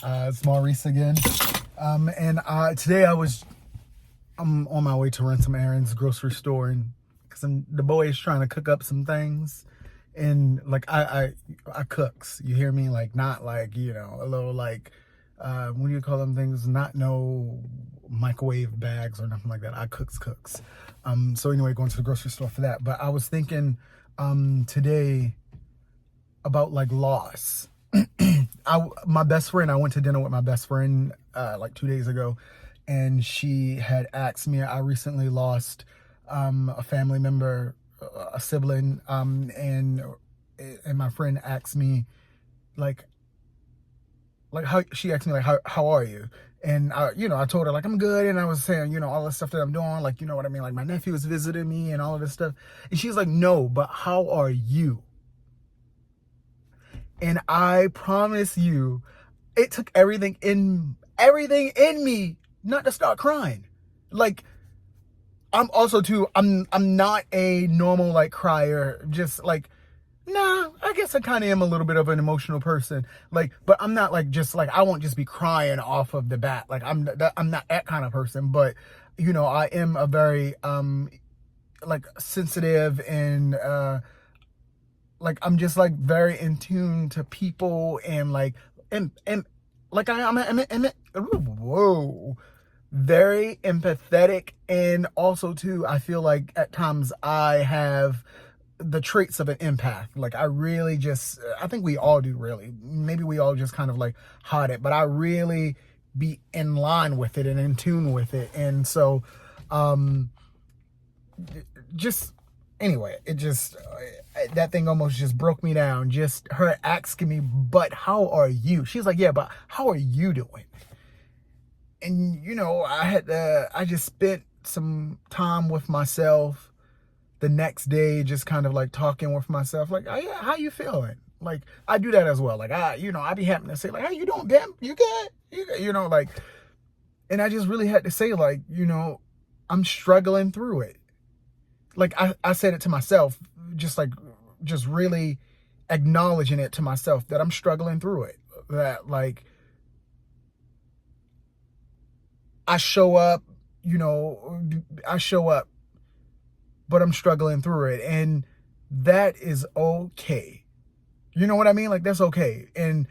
It's Maurice again. And today I'm on my way to run some errands, grocery store, and because the boy is trying to cook up some things, and like I cooks. You hear me? Like not like a little like what do you call them things? Not no microwave bags or nothing like that. I cooks. So anyway, going to the grocery store for that. But I was thinking today about like loss. My best friend, I went to dinner with my best friend like 2 days ago, and she had asked me. I recently lost a family member, a sibling, and my friend asked me like how she asked me like how are you, and I told her like I'm good, and I was saying all the stuff that I'm doing, like what I mean, like my nephew was visiting me and all of this stuff, and she's like, no, but how are you? And I promise you, it took everything in me not to start crying. Like, I'm also too, I'm not a normal like crier. Just like, nah, I guess I kind of am a little bit of an emotional person. Like, but I'm not like just like I won't just be crying off of the bat. Like I'm not that kind of person. But I am a very like sensitive and like I'm just like very in tune to people, and like and like I'm whoa, very empathetic, and also too I feel like at times I have the traits of an empath. Like I think we all do, really. Maybe we all just kind of like hide it, but I really be in line with it and in tune with it. And so just anyway, it just that thing almost just broke me down. Just her asking me, but how are you? She's like, yeah, but how are you doing? And I just spent some time with myself the next day, just kind of like talking with myself, like, oh, yeah, how you feeling? Like I do that as well. Like I be happy to say like, how you doing, Bim? You good? Like, and I just really had to say like, I'm struggling through it. Like I said it to myself, just really acknowledging it to myself that I'm struggling through it. That like I show up, but I'm struggling through it, and that is okay. You know what I mean? Like that's okay. And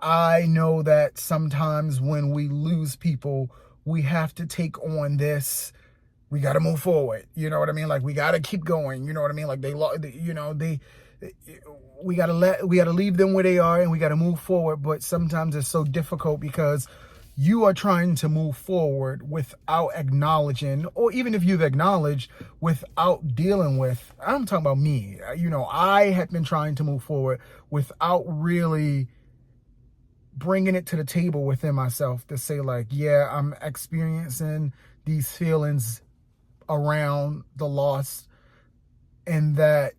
I know that sometimes when we lose people, we have to take on this. We got to move forward. You know what I mean? Like we got to keep going. You know what I mean? Like we got to leave them where they are, and we got to move forward. But sometimes it's so difficult because you are trying to move forward without acknowledging, or even if you've acknowledged, without dealing with. I'm talking about me. I had been trying to move forward without really bringing it to the table within myself to say like, yeah, I'm experiencing these feelings around the loss, and that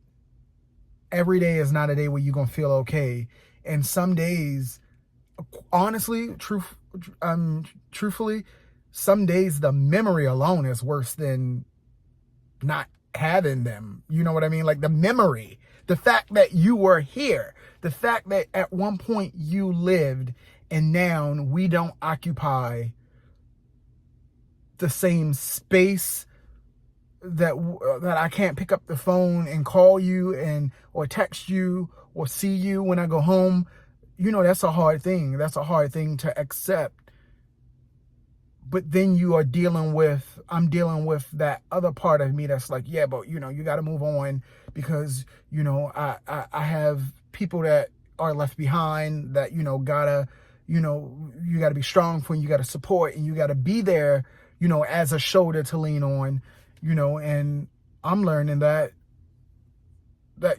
every day is not a day where you're gonna feel okay. And some days, honestly, truthfully, some days the memory alone is worse than not having them. You know what I mean? Like the memory, the fact that you were here, the fact that at one point you lived, and now we don't occupy the same space, that I can't pick up the phone and call you or text you or see you when I go home. That's a hard thing. That's a hard thing to accept. But then I'm dealing with that other part of me that's like, yeah, but you got to move on, because I have people that are left behind that gotta you gotta be strong for, and you gotta support, and you gotta be there as a shoulder to lean on. And I'm learning that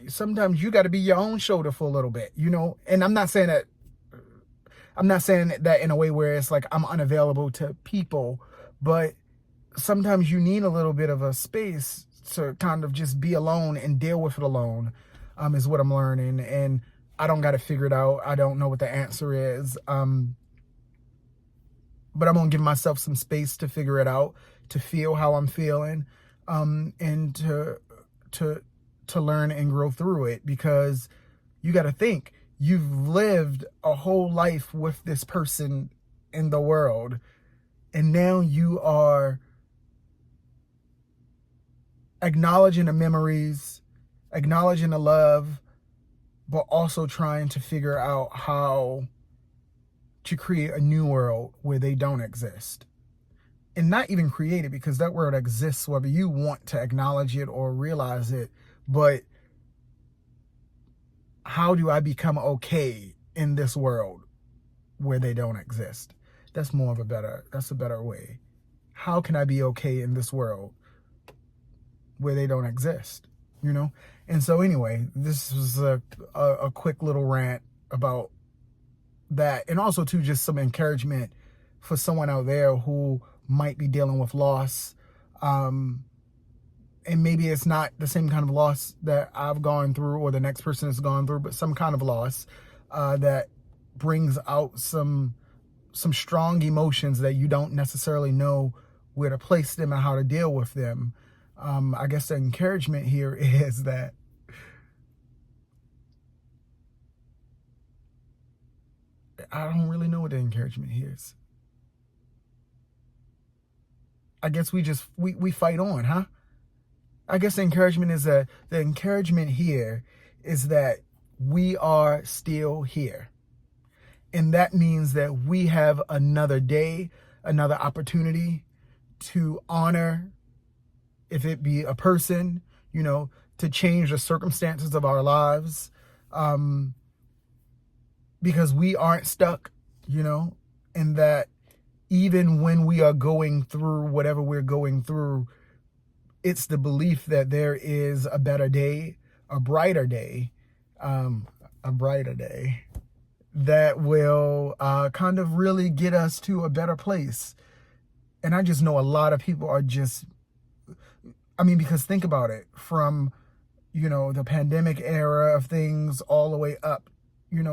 sometimes you got to be your own shoulder for a little bit, and I'm not saying that in a way where it's like I'm unavailable to people, but sometimes you need a little bit of a space to kind of just be alone and deal with it alone, is what I'm learning. And I don't got to figure it out. I don't know what the answer is. But I'm going to give myself some space to figure it out, to feel how I'm feeling, and to learn and grow through it. Because you got to think, You've lived a whole life with this person in the world, and now you are acknowledging the memories, acknowledging the love, but also trying to figure out how to create a new world where they don't exist. And not even create it, because that world exists whether you want to acknowledge it or realize it. But how do I become okay in this world where they don't exist? That's a better way. How can I be okay in this world where they don't exist? You know? And so anyway, this was a quick little rant about that. And also too, just some encouragement for someone out there who might be dealing with loss. And maybe it's not the same kind of loss that I've gone through or the next person has gone through, but some kind of loss that brings out some strong emotions that you don't necessarily know where to place them and how to deal with them. I guess the encouragement here is that I don't really know what the encouragement here is. I guess we fight on, huh? I guess the encouragement here is that we are still here. And that means that we have another day, another opportunity to honor, if it be a person, to change the circumstances of our lives. Because we aren't stuck, and that even when we are going through whatever we're going through, it's the belief that there is a better day, a brighter day that will kind of really get us to a better place. And I just know a lot of people are because think about it, from, the pandemic era of things all the way up,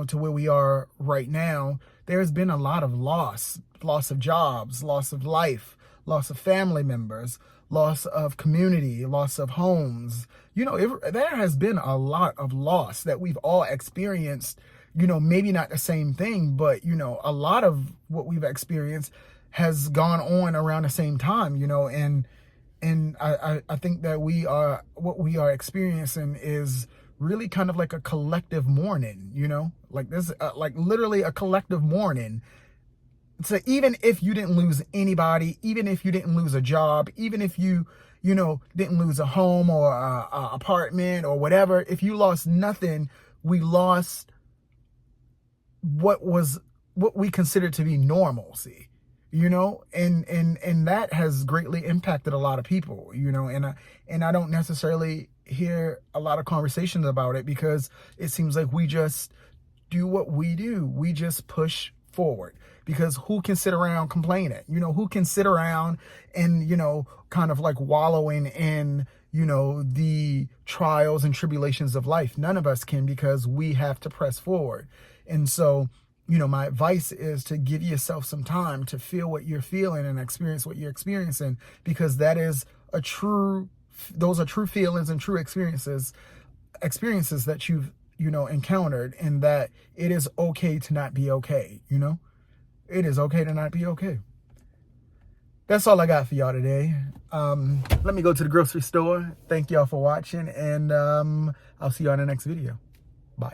to where we are right now. There's been a lot of loss of jobs, loss of life, loss of family members, loss of community, loss of homes. There has been a lot of loss that we've all experienced, maybe not the same thing, but, a lot of what we've experienced has gone on around the same time, and I think that what we are experiencing is really kind of like a collective mourning, like this, like literally a collective mourning. So even if you didn't lose anybody, even if you didn't lose a job, even if you, didn't lose a home or a apartment or whatever, if you lost nothing, we lost what we consider to be normalcy, and that has greatly impacted a lot of people, and I don't necessarily hear a lot of conversations about it, because it seems like we just do what we do. We just push forward, because who can sit around complaining? Who can sit around and, kind of like wallowing in, the trials and tribulations of life? None of us can, because we have to press forward. And so, my advice is to give yourself some time to feel what you're feeling and experience what you're experiencing, because those are true feelings and true experiences that you've, encountered, and that it is okay to not be okay. It is okay to not be okay. That's all I got for y'all today. Let me go to the grocery store. Thank y'all for watching, and I'll see y'all in the next video. Bye.